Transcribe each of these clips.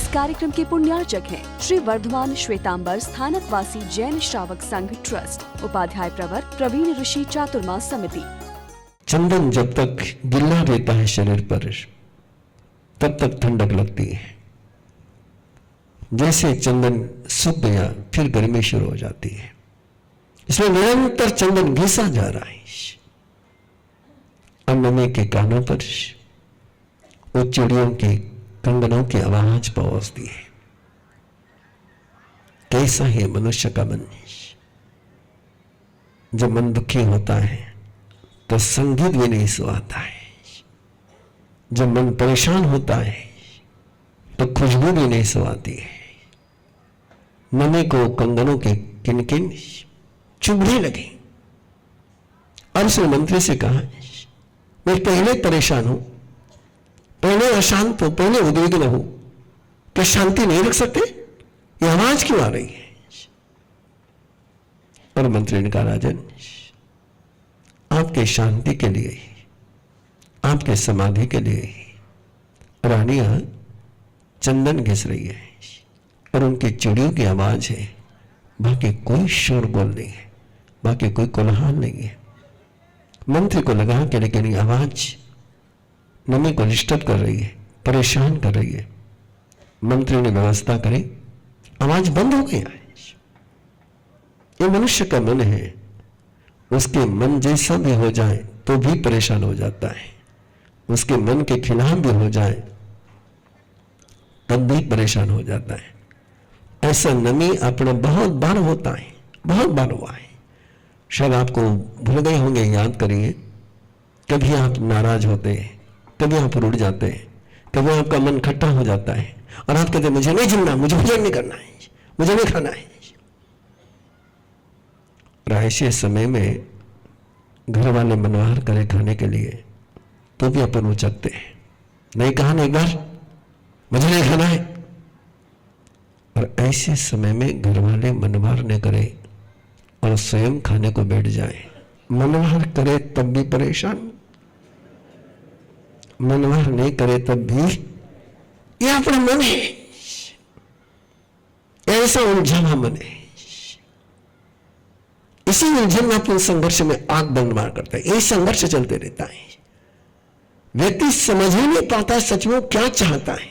कार्यक्रम के पुण्यार्चक हैं श्री वर्धमान श्वेतांबर स्थानकवासी जैन श्रावक संघ ट्रस्ट, उपाध्याय प्रवर प्रवीण ऋषि चातुर्मास समिति। चंदन जब तक गिल्ला रहता है शरीर पर तब तक ठंडक लगती है। जैसे चंदन सूख गया फिर गर्मी शुरू हो जाती है। इसमें निरंतर चंदन घिसा जा रहा है। नमी के कानों पर वो चिड़ियों के कंगनों की आवाज पहुंचती है। कैसा है मनुष्य का मन। जब मन दुखी होता है तो संगीत भी नहीं सुहाता है। जब मन परेशान होता है तो खुशबू भी नहीं सुहाती है। नमी को कंगनों के किनकिन चुभने लगे और उसने मंत्री से कहा, मैं पहले परेशान हूं, पहले अशांत हूं, पहले उद्विग्न हूं, क्या शांति नहीं रख सकते? ये आवाज क्यों आ रही है? और मंत्री ने कहा, राजन, आपके शांति के लिए, आपके समाधि के लिए रानियां चंदन घिस रही है और उनकी चिड़ियों की आवाज है। बाकी कोई शोर बोल नहीं है, बाकी कोई कोलाहल नहीं है। मंत्री को लगा कि लेकिन ये आवाज नमी को डिस्टर्ब कर रही है, परेशान कर रही है। मंत्री ने व्यवस्था करी, आवाज बंद हो गया। ये मनुष्य का मन है, उसके मन जैसा भी हो जाए तो भी परेशान हो जाता है, उसके मन के खिलाफ भी हो जाए तब भी परेशान हो जाता है। ऐसा नमी अपना बहुत बार होता है, बहुत बार हुआ है। शायद आपको भूल गए होंगे, याद करिए। कभी आप नाराज होते हैं, कभी आप रुठ जाते हैं, कभी आपका मन खट्टा हो जाता है और आप कहते हैं मुझे नहीं जीना, मुझे भोजन नहीं करना है, मुझे नहीं खाना है। ऐसे समय में घर वाले मनवार करे खाने के लिए तो भी अपन उचकते हैं। नहीं कहा ना एक बार, मुझे नहीं खाना है। और ऐसे समय में घर वाले मनवार न करे और स्वयं खाने को बैठ जाए। मनवार करे तब भी परेशान, मनवार नहीं करे तब भी। यह अपना मन है, ऐसा उलझा मन है। इसी उलझन में अपने संघर्ष में आग बंद करता है। यही संघर्ष चलते रहता है। व्यक्ति समझ ही नहीं पाता सच में क्या चाहता है।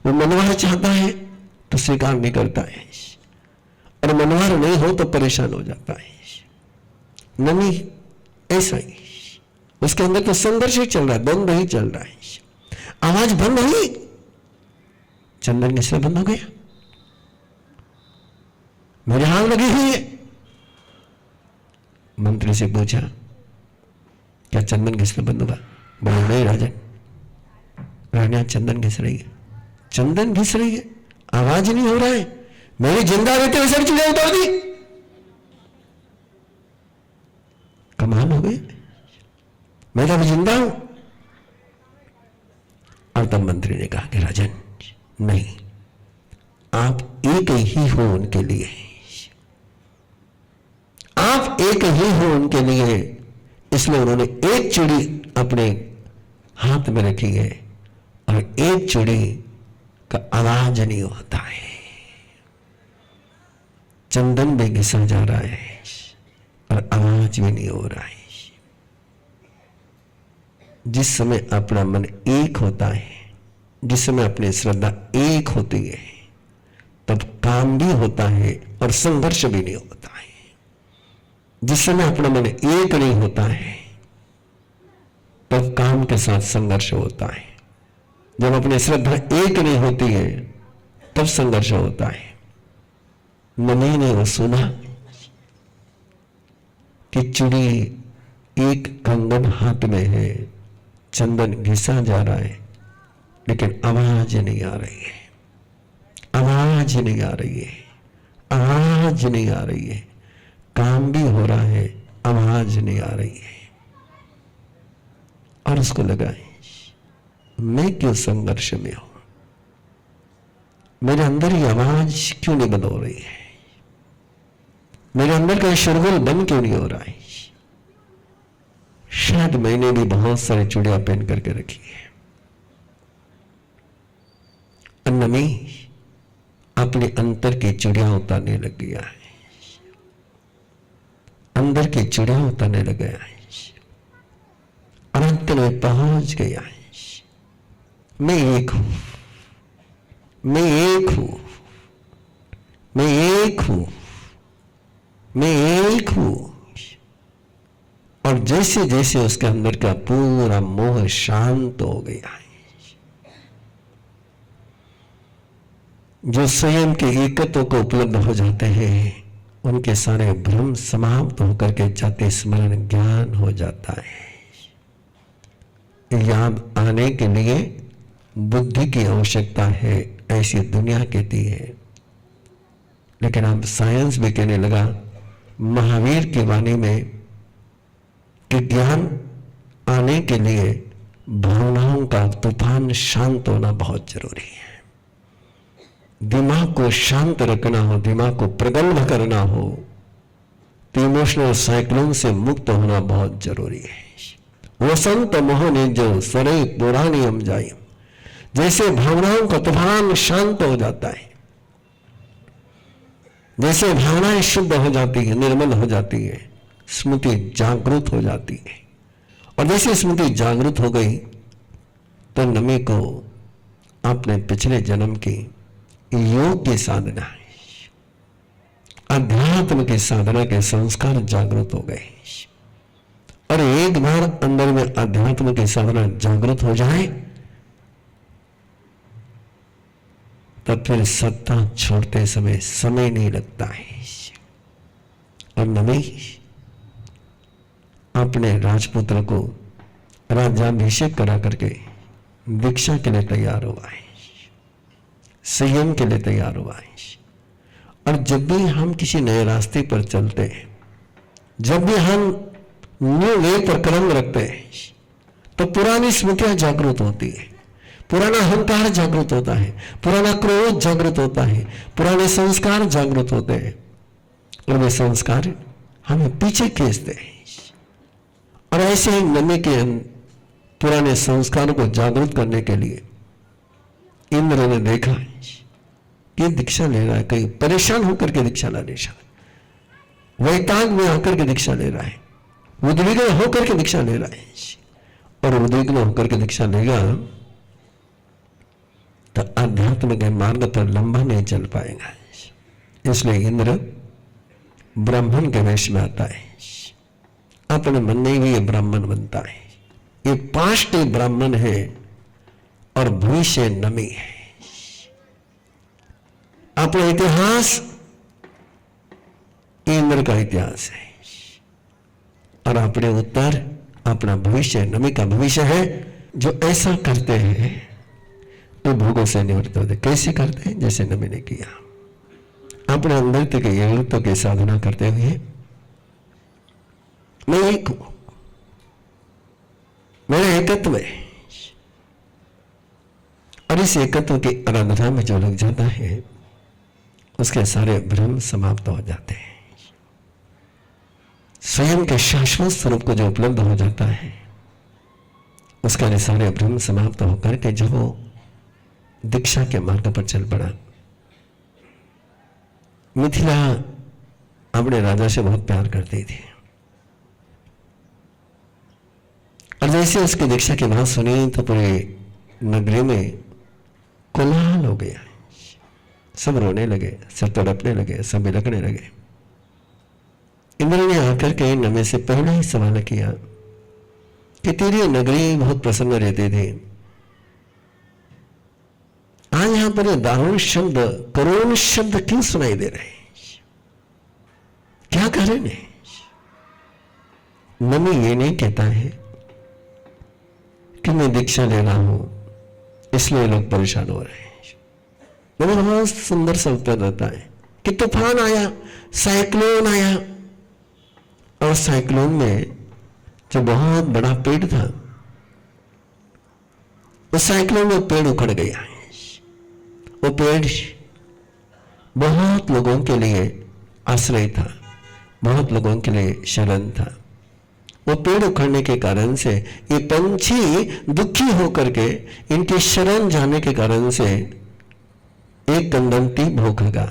वो मनवार चाहता है तो स्वीकार नहीं करता है, और मनवार नहीं हो तो परेशान हो जाता है। नमी ऐसा ही, उसके अंदर तो संघर्ष ही चल रहा है, द्वंद्व ही चल रहा है। आवाज बंद हुई, चंदन किससे बंद हो गया? मेरे हाथ लगी हुई है। मंत्री से पूछा, क्या चंदन घिसना बंद होगा? बोले नहीं राजन, रानियां चंदन घिस रही है। चंदन घिस रही है, आवाज नहीं हो रहा है। मेरी जिंदा रहते हुए सब चीजें उतार दी। कमाल हो गई, मैं तो जिंदा हूं। और तब मंत्री ने कहा कि राजन नहीं, आप एक ही हो उनके लिए, आप एक ही हो उनके लिए। इसलिए उन्होंने एक चिड़ी अपने हाथ में रखी है और एक चिड़ी का आवाज नहीं होता है। चंदन भी घिसा जा रहा है और आवाज भी नहीं हो रहा है। जिस समय अपना मन एक होता है, जिस समय अपनी श्रद्धा एक होती है, तब काम भी होता है और संघर्ष भी नहीं होता है। जिस समय अपना मन एक नहीं होता है तब काम के साथ संघर्ष होता है। जब अपनी श्रद्धा एक नहीं होती है तब संघर्ष होता है। नमी ने वो सुना कि चिड़ी एक कंगन हाथ में है, चंदन घिसा जा रहा है, लेकिन आवाज नहीं आ रही है, आवाज नहीं आ रही है, आवाज नहीं आ रही है। काम भी हो रहा है, आवाज नहीं आ रही है। और उसको लगा मैं क्यों संघर्ष में हूं, मेरे अंदर ये आवाज क्यों नहीं बंद हो रही है, मेरे अंदर का शोरगुल बंद क्यों नहीं हो रहा है। शायद मैंने भी बहुत सारी चूड़ियां पहन करके रखी है नमी अपने अंतर की चिड़िया उतारने लग गया है, अंदर की चिड़िया उतारने लग गया है और अंत में पहुंच गया है। मैं एक हूं, मैं एक हूं, मैं एक हूं, मैं एक हूं। और जैसे जैसे उसके अंदर का पूरा मोह शांत हो गया है, जो स्वयं के एकत्व को उपलब्ध हो जाते हैं उनके सारे भ्रम समाप्त होकर के जाति स्मरण ज्ञान हो जाता है। याद आने के लिए बुद्धि की आवश्यकता है, ऐसी दुनिया कहती है। लेकिन अब साइंस भी कहने लगा, महावीर की वाणी में, कि ज्ञान आने के लिए भावनाओं का तूफान शांत होना बहुत जरूरी है। दिमाग को शांत रखना हो, दिमाग को प्रगल्भ करना हो, तो इमोशनल साइक्लोन से मुक्त होना बहुत जरूरी है। वसंत मोहने जो सरे पुरानी हम जाए, जैसे भावनाओं का तूफान शांत हो जाता है, जैसे भावनाएं शुद्ध हो जाती है, निर्मल हो जाती है, स्मृति जागृत हो जाती है। और जैसे स्मृति जागृत हो गई तो नमी को अपने पिछले जन्म की योग की साधना, अध्यात्म की साधना के संस्कार जागृत हो गए। और एक बार अंदर में अध्यात्म की साधना जागृत हो जाए तब फिर सत्ता छोड़ते समय नहीं लगता है। और नमी अपने राजपुत्र को राज्याभिषेक करा करके दीक्षा के लिए तैयार हुआ है, संयम के लिए तैयार हुआ है। और जब भी हम किसी नए रास्ते पर चलते हैं, जब भी हम न्यू वे पर कदम रखते हैं, तो पुरानी स्मृतियां जागृत होती है, पुराना अहंकार जागृत होता है, पुराना क्रोध जागृत होता है, पुराने संस्कार जागृत होते हैं। और वे संस्कार हमें पीछे खींचते हैं। और ऐसे ही नमी के पुराने संस्कारों को जागृत करने के लिए इंद्र ने देखा कि दीक्षा ले रहा है, कहीं परेशान होकर के दीक्षा ला रहा है, वैताग में आकर के दीक्षा ले रहा है, उद्विग्न होकर के दीक्षा ले रहा है। और उद्विग्न होकर के दीक्षा लेगा तो अध्यात्म के मार्ग पर लंबा नहीं चल पाएगा। इसलिए इंद्र ब्राह्मण के वेश में आता है, अपने मन में ही ये ब्राह्मण बनता है। ये पाष्ट ब्राह्मण है और भविष्य नमी है। अपना इतिहास इंद्र का इतिहास है और अपने उत्तर अपना भविष्य नमी का भविष्य है। जो ऐसा करते हैं तो भोगों से निवृत्त होते। कैसे करते हैं? जैसे नमी ने किया, अपने अंदर तक एकत्व की साधना करते हुए, मैं एक हूं, मेरा एकत्व है। और इस एकत्व की आराधना में जो लग जाता है उसके सारे भ्रम समाप्त हो जाते हैं। स्वयं के शाश्वत स्वरूप को जो उपलब्ध हो जाता है उसका सारे भ्रम समाप्त होकर के जो वो दीक्षा के मार्ग पर चल पड़ा। मिथिला अपने राजा से बहुत प्यार करती थी और जैसे उसकी दीक्षा की बात सुनी तो पूरे नगरी में कोलाहल हो गया। सब रोने लगे, सब तड़पने लगे, सब बिलखने लगे। इंद्र ने आकर के नमी से पहले ही सवाल किया कि तेरी नगरी बहुत प्रसन्न रहती थी, आज यहां पर दारुण शब्द, करुण शब्द क्यों सुनाई दे रहे हैं? क्या कारण है? नमी ये नहीं कहता है कि मैं दीक्षा ले रहा हूं इसलिए लोग परेशान हो रहे हैं। नमी बहुत सुंदर सा उत्तर देता है कि तूफान आया, साइक्लोन आया, और साइक्लोन में जो बहुत बड़ा पेड़ था उस साइक्लोन में पेड़ उखड़ गया। वो पेड़ बहुत लोगों के लिए आश्रय था, बहुत लोगों के लिए शरण था। वो पेड़ उखड़ने के कारण से ये पंछी दुखी होकर के इनकी शरण जाने के कारण से एक कंदंती भोखगा,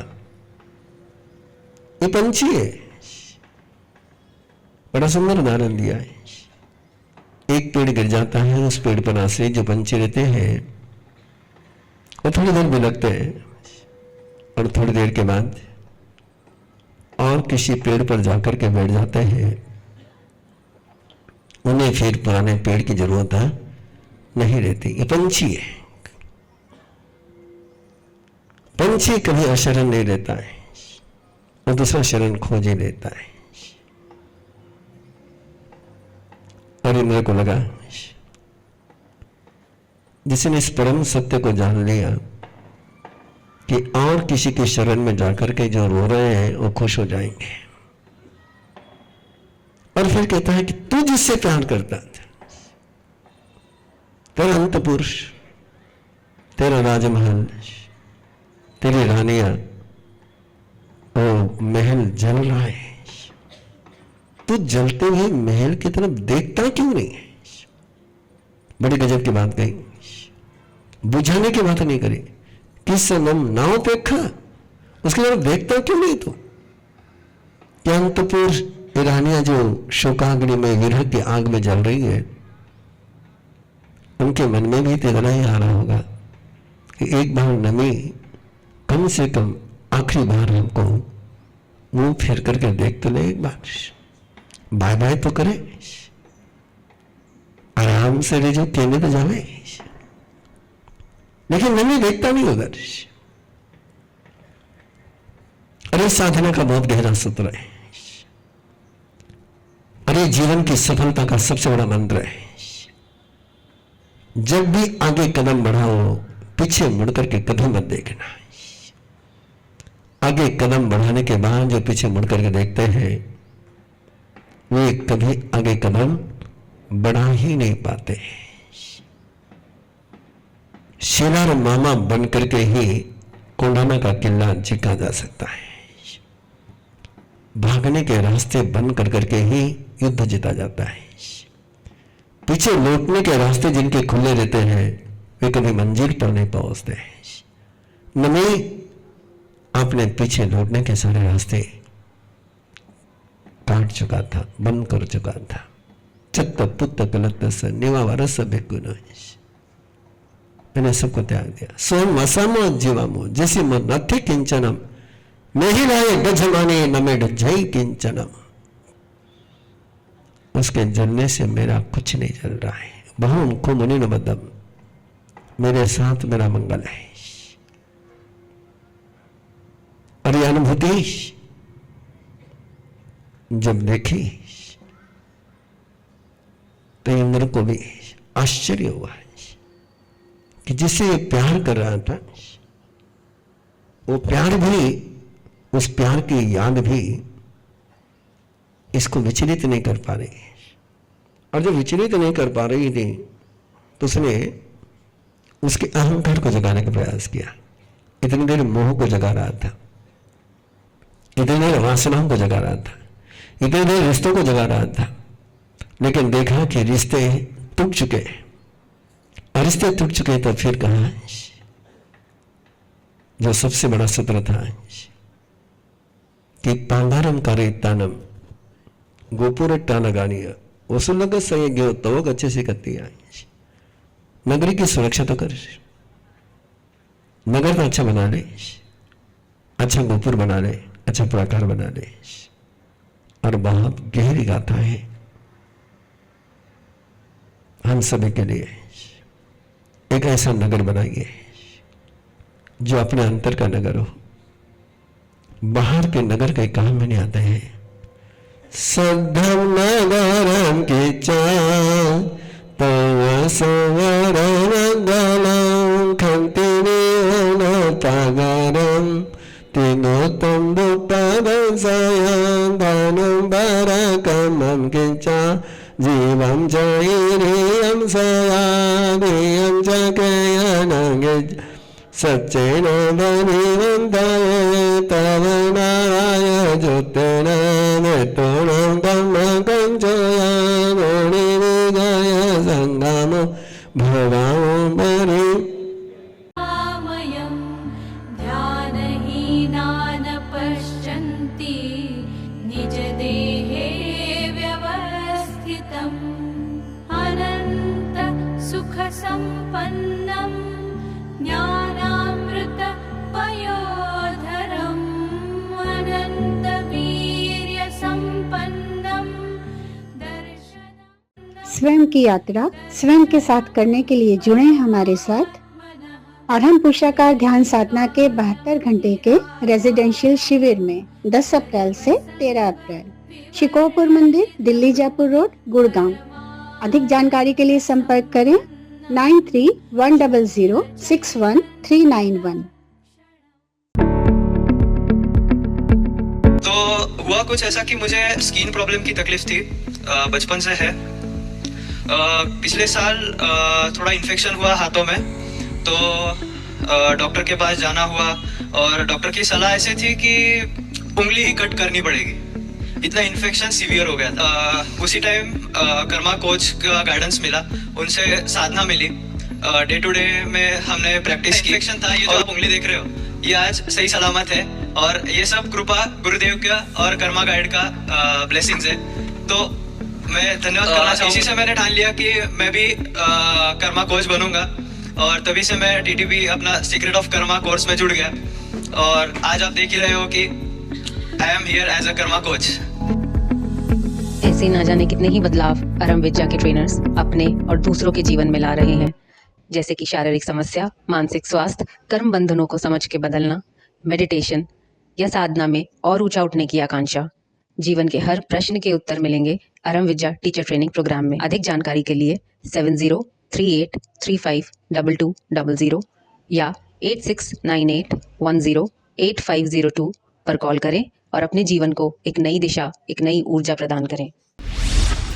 ये पंछी है। बड़ा सुंदर उदाहरण दिया है। एक पेड़ गिर जाता है, उस पेड़ पर आश्रय जो पंछी रहते हैं वो थोड़ी देर बिलखते हैं और थोड़ी देर के बाद और किसी पेड़ पर जाकर के बैठ जाते हैं। उन्हें फिर पुराने पेड़ की जरूरत नहीं रहती। ये पंछी है। पंछी कभी अशरण नहीं रहता है और दूसरा शरण खोज ही लेता है। और इंद्र को लगा जिसने इस परम सत्य को जान लिया कि और किसी की शरण में जाकर के जो रो रहे हैं वो खुश हो जाएंगे। और फिर कहता है कि तू जिससे प्यार करता था, तेरा अंत पुरुष, तेरा राजमहल, तेरी रानियां, वो महल जल रहा है, तू जलते हुए महल की तरफ देखता क्यों नहीं है? बड़ी गजब की बात कही, बुझाने की बात नहीं करी। किस नम नाव पेखा, उसकी तरफ देखता क्यों नहीं तू? क्या अंतपुर रानियां जो शोकाग्नि में विरह की आग में जल रही है, उनके मन में भी तेरा ही आ रहा होगा कि एक बार नमी, कम से कम आखिरी बार हमको मुंह फेर करके देख तो ले, एक बार बाय बाय तो करे, आराम से ले जो कहने तो जावे। लेकिन नमी देखता नहीं उधर। अरे साधना का बहुत गहरा सूत्र है। अरे जीवन की सफलता का सबसे बड़ा मंत्र है। जब भी आगे कदम बढ़ाओ, पीछे मुड़कर के कभी मत देखना। आगे कदम बढ़ाने के बाद जो पीछे मुड़कर के देखते हैं वे कभी आगे कदम बढ़ा ही नहीं पाते। शेलार मामा बनकर के ही कोंडाना का किला जीता जा सकता है। भागने के रास्ते बंद कर करके ही युद्ध जीता जाता है। पीछे लौटने के रास्ते जिनके खुले रहते हैं वे कभी मंजिल पर नहीं पहुंचते। नमी आपने पीछे लौटने के सारे रास्ते काट चुका था, बंद कर चुका था। चत्त पुत्त कलत निवा वरस बेकुन, मैंने सबको त्याग दिया। सोम वसामो जीवामो जैसी मन नथी किंचनम नहीं लाए गजमाने नमेड जय किंचनम। उसके जलने से मेरा कुछ नहीं जल रहा है। बहुम को मुनि न बदम, मेरे साथ मेरा मंगल है। और यह अनुभूति जब देखी तो इंद्र को भी आश्चर्य हुआ कि जिससे ये प्यार कर रहा था वो प्यार भी, उस प्यार की याद भी इसको विचलित नहीं कर पा रही। और जब विचलित नहीं कर पा रही थी तो उसने उसके अहंकार को जगाने का प्रयास किया। इतनी देर मोह को जगा रहा था, इतनी देर वासनाओं को जगा रहा था, इतनी देर रिश्तों को जगा रहा था, लेकिन देखा कि रिश्ते टूट चुके। और रिश्ते टूट चुके तो फिर कहा जो सबसे बड़ा सूत्र था कि पांडारम कारितानम गोपुर टानगानिया वसुलग संयज्ञ तो अच्छे से करती है। नगरी की सुरक्षा तो कर, नगर तो अच्छा बना ले, अच्छा गोपुर बना ले, अच्छा प्राकार बना ले। और बहुत गहरी गाथा है हम सभी के लिए। एक ऐसा नगर बनाइए जो अपने अंतर का नगर हो, बाहर के नगर के काम में नहीं आते हैं। सद्धम नगरम के चाल तव सवर मंगलम खंतिनी तागरम तीनो तंबु पदसयं धनुम बरकमं के चा जीवं जयिरियं सयादियं चकयनं सच्चेन धनिवंतये तव नाराय ज्योतिन वेतोनं धम्मकञ्चया गुणिविजय संगमो भवामो मरि मयं सुखसम्पन्नं ज्ञानामृतपयोधरम् अनन्तवीर्यसम्पन्नं दर्शनं। स्वयं की यात्रा स्वयं के साथ करने के लिए जुड़े हमारे साथ और हम पुरुषाकार ध्यान साधना के 72 घंटे के रेजिडेंशियल शिविर में 10 अप्रैल से 13 अप्रैल शिकोहपुर मंदिर, दिल्ली जयपुर रोड, गुड़गांव। अधिक जानकारी के लिए संपर्क करें 9310061391। तो हुआ कुछ ऐसा कि मुझे स्किन प्रॉब्लम की तकलीफ थी, बचपन से है। पिछले साल थोड़ा इन्फेक्शन हुआ हाथों में, तो डॉक्टर के पास जाना हुआ और डॉक्टर की सलाह ऐसी थी कि उंगली ही कट करनी पड़ेगी, इतना इन्फेक्शन सीवियर हो गया था। उसी टाइम कर्मा कोच का गाइडेंस मिला, उनसे साधना मिली। डे टू डे में हमने प्रैक्टिस की। इन्फेक्शन था, ये जो आप उंगली देख रहे हो ये आज सही सलामत है और ये सब कृपा गुरुदेव का और कर्मा गाइड का ब्लेसिंग्स है। तो मैं धन्यवाद करना चाहूँगा। इसी से मैंने ठान लिया कि मैं भी कर्मा कोच बनूंगा और तभी से मैं TTP अपना सीक्रेट ऑफ कर्मा कोर्स में जुड़ गया और आज आप देख ही रहे हो कि I am here as a karma coach. ऐसे ना जाने कितने ही बदलाव अरम विद्या के ट्रेनर्स अपने और दूसरों के जीवन में ला रहे हैं, जैसे कि शारीरिक समस्या, मानसिक स्वास्थ्य, कर्म बंधनों को समझ के बदलना, मेडिटेशन या साधना में और ऊंचा उठने की आकांक्षा। जीवन के हर प्रश्न के उत्तर मिलेंगे अरम विद्या टीचर ट्रेनिंग प्रोग्राम में। अधिक जानकारी के लिए 7038352200 या 8698108502 पर कॉल करें और अपने जीवन को एक नई दिशा, एक नई ऊर्जा प्रदान करें।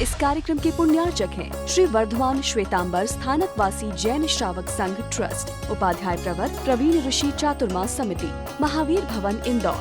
इस कार्यक्रम के पुण्यार्चक हैं श्री वर्धमान श्वेतांबर स्थानकवासी जैन श्रावक संघ ट्रस्ट, उपाध्याय प्रवर प्रवीण ऋषि चातुर्मास समिति, महावीर भवन, इंदौर।